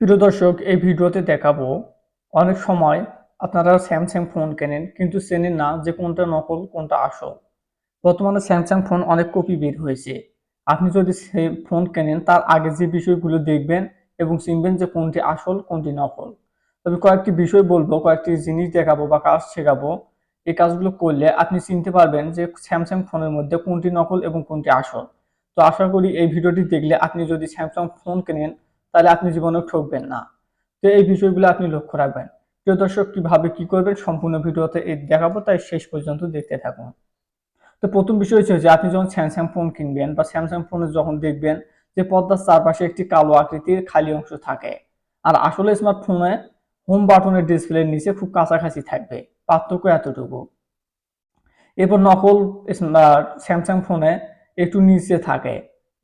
প্রিয় দর্শক, এই ভিডিওতে দেখাবো অনেক সময় আপনারা স্যামসাং ফোন কেনেন কিন্তু চেনেন না যে কোনটা নকল কোনটা আসল। বর্তমানে স্যামসাং ফোন অনেক কপি বের হয়েছে। আপনি যদি ফোন কেনেন তার আগে যে বিষয়গুলো দেখবেন এবং চিনবেন যে কোনটি আসল কোনটি নকল। তবে কয়েকটি বিষয় বলবো, কয়েকটি জিনিস দেখাবো বা কাজ শেখাবো। এই কাজগুলো করলে আপনি চিনতে পারবেন যে স্যামসাং ফোনের মধ্যে কোনটি নকল এবং কোনটি আসল। তো আশা করি এই ভিডিওটি দেখলে আপনি যদি স্যামসাং ফোন কেনেন তাহলে আপনি জীবনে ঠকবেন না। তো এই বিষয়গুলো আপনি লক্ষ্য রাখবেন। প্রিয় দর্শক, কিভাবে কি করবেন সম্পূর্ণ ভিডিওতে দেখাবো, তাই শেষ পর্যন্ত দেখতে থাকুন। তো প্রথম বিষয় হচ্ছে যে আপনি যখন স্যামসাং ফোন কিনবেন বা স্যামসাং ফোনে যখন দেখবেন যে পর্দার চারপাশে একটি কালো আকৃতির খালি অংশ থাকে, আর আসলে স্মার্টফোনে হোম বাটনের ডিসপ্লের নিচে খুব কাছাকাছি থাকবে, পার্থক্য এতটুকু। এরপর নকল স্যামসাং ফোনে একটু নিচে থাকে,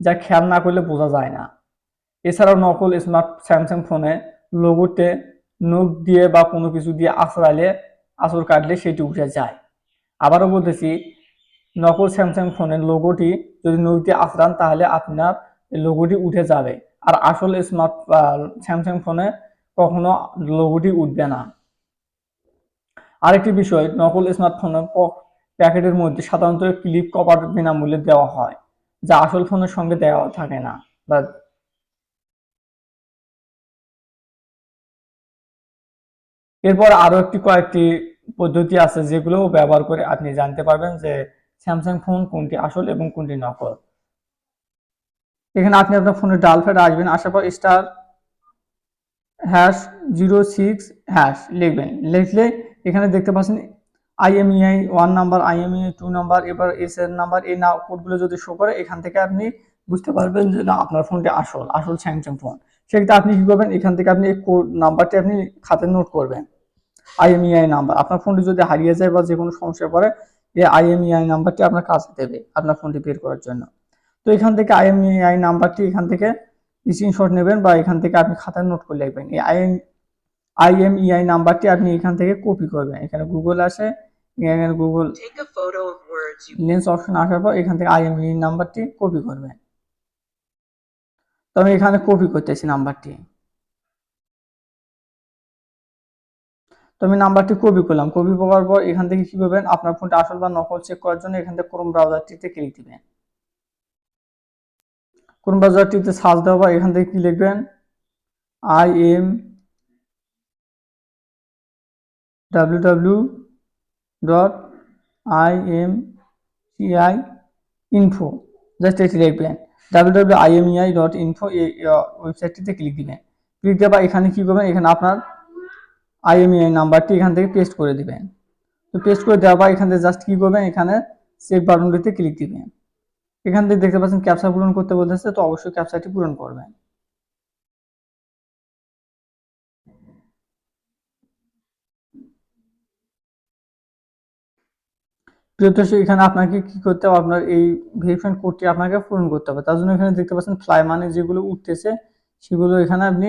যা খেয়াল না করলে বোঝা যায় না। এছাড়াও নকল স্যামসাং ফোনে লোগোতে নখ দিয়ে বা কোনো কিছু দিয়ে আঁচড় কাটলে সেটি উঠে যায়। আবারও বলতেছি, নকল স্যামসাং ফোনের লোগোটি যদি নখ দিয়ে আঁচড়ান তাহলে আপনার লোগোটি উঠে যাবে, আর আসল স্যামসাং ফোনে কখনো লোগোটি উঠবে না। আরেকটি বিষয়, নকল স্মার্টফোনের প্যাকেটের মধ্যে সাধারণত ক্লিপ কভার বিনামূল্যে দেওয়া হয়, যা আসল ফোনের সঙ্গে দেওয়া থাকে না। বা এরপর আরো কয়েকটি পদ্ধতি আছে যেগুলো ব্যবহার করে আপনি জানতে পারবেন যে স্যামসাং ফোন কোনটি আসল এবং কোনটি নকল। এখানে আপনি আপনার ফোনের ডায়াল প্যাডে আসবেন, আসার পর স্টার #06# লিখবেন। লিখলে এখানে দেখতে পাচ্ছেন IMEI 1 নাম্বার, IMEI 2 নাম্বার, এবার এর নাম্বার, এই কোডগুলো যদি শো করে এখান থেকে আপনি বুঝতে পারবেন যে না, আপনার ফোনটি আসল স্যামসাং ফোন। সেক্ষেত্রে আপনি কি করবেন, এখান থেকে আপনি এই কোড নাম্বারটি আপনি খাতায় নোট করবেন। IMEI নাম্বার, আপনার ফোনটি যদি হারিয়ে যায় বা যে কোনো সমস্যায় পড়ে, এই IMEI নাম্বারটি আপনার কাছে দেবে আপনার ফোনটি বের করার জন্য। তো এখান থেকে IMEI নাম্বারটি এখান থেকে স্ক্রিনশট নেবেন বা এখান থেকে আপনি খাতায় নোট করে লিখবেন। এই IMEI নাম্বারটি আপনি এখান থেকে কপি করবেন। এখানে গুগল আসে, এখানে গুগল লেন্স অপশন আসার পর এখান থেকে IMEI নাম্বারটি কপি করবেন। তো আমি এখানে কপি করতেছি নাম্বারটি। তো আমি নাম্বারটি কপি করলাম। কপি করার পর এখান থেকে কি করবেন, আপনার ফোনটা আসল বা নকল চেক করার জন্য এখান থেকে ক্রোম ব্রাউজারটিতে ক্লিক দিবেন। ক্রোম ব্রাউজারটিতে সার্চ দেওয়ার পর এখান থেকে কি লিখবেন, www.imci.info, জাস্ট এটি লিখবেন। www.imei.info, এই ওয়েবসাইটটিতে ক্লিক দিবেন। ক্লিক দেওয়ার এখানে কি করবেন, এখানে আপনার IMEI নাম্বারটি এখান থেকে পেস্ট করে দিবেন। তো পেস্ট করে দেওয়ার পর এখান থেকে জাস্ট কি করবেন, এখানে চেক বাটনটিতে ক্লিক দিবেন। এখান থেকে দেখতে পাচ্ছেন ক্যাপচা পূরণ করতে বলতেছে, তো অবশ্যই ক্যাপচাটি পূরণ করবেন। প্রিয় দর্শক, এখানে আপনাকে কি করতে হবে, আপনার এই ভেরিফাইড কোডটি আপনাকে পূরণ করতে হবে। তার জন্য এখানে দেখতে পাচ্ছেন ফ্লাই মানে যেগুলো উঠতেছে সেগুলো এখানে আপনি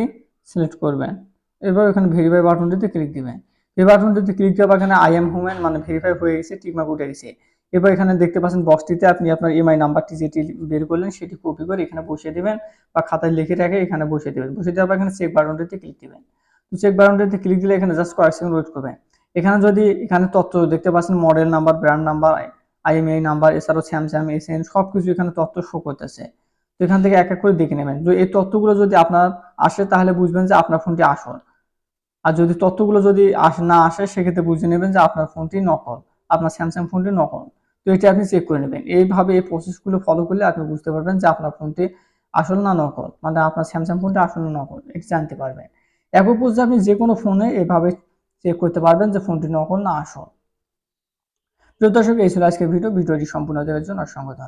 সিলেক্ট করবেন। এবার এখানে ভেরিফাই বাটনটিতে ক্লিক দিবেন। এই বাটনটিতে ক্লিক দেওয়ার এখানে আই এম হিউম্যান মানে ভেরিফাই হয়ে গেছে, টিকমার্ক উঠে গেছে। এবার এখানে দেখতে পাচ্ছেন বক্সটিতে আপনি আপনার এমআই নাম্বারটি যেটি বের করলেন সেটি কপি করে এখানে বসিয়ে দিবেন, বা খাতায় লিখে রেখে এখানে বসিয়ে দিবেন। বসিয়ে দেওয়ার পর এখানে চেক বাটনটিতে ক্লিক দিবেন। তো চেক বাটনটিতে ক্লিক দিলে এখানে জাস্ট কয়েক সেকেন্ড ওয়েট করবেন। এখানে যদি এখানে তথ্য দেখতে পাচ্ছেন model number, brand number, IMEI number, এছাড়াও স্যামসাং SN সবকিছু এখানে তথ্য শো করতেছে। তো এখান থেকে এক এক করে দেখে নেবেন। যদি এই তথ্যগুলো যদি আপনার আসে তাহলে বুঝবেন যে আপনার ফোনটি আসল, আর যদি তথ্যগুলো যদি না আসে সেক্ষেত্রে বুঝে নেবেন যে আপনার ফোনটি নকল, আপনার স্যামসাং ফোনটি নকল। তো এটি আপনি চেক করে নেবেন। এইভাবে এই প্রসেসগুলো ফলো করলে আপনি বুঝতে পারবেন যে আপনার ফোনটি আসল না নকল, মানে আপনার স্যামসাং ফোনটি আসল না নকল, এটি জানতে পারবেন। একই পদ্ধতি আপনি যে কোনো ফোনে এভাবে চেক করতে পারবেন যে ফোনটি নকল না আসল। প্রিয় দর্শক, এই ছিল আজকের ভিডিওটি সম্পূর্ণ দেখার জন্য অসংখ্য ধন্যবাদ।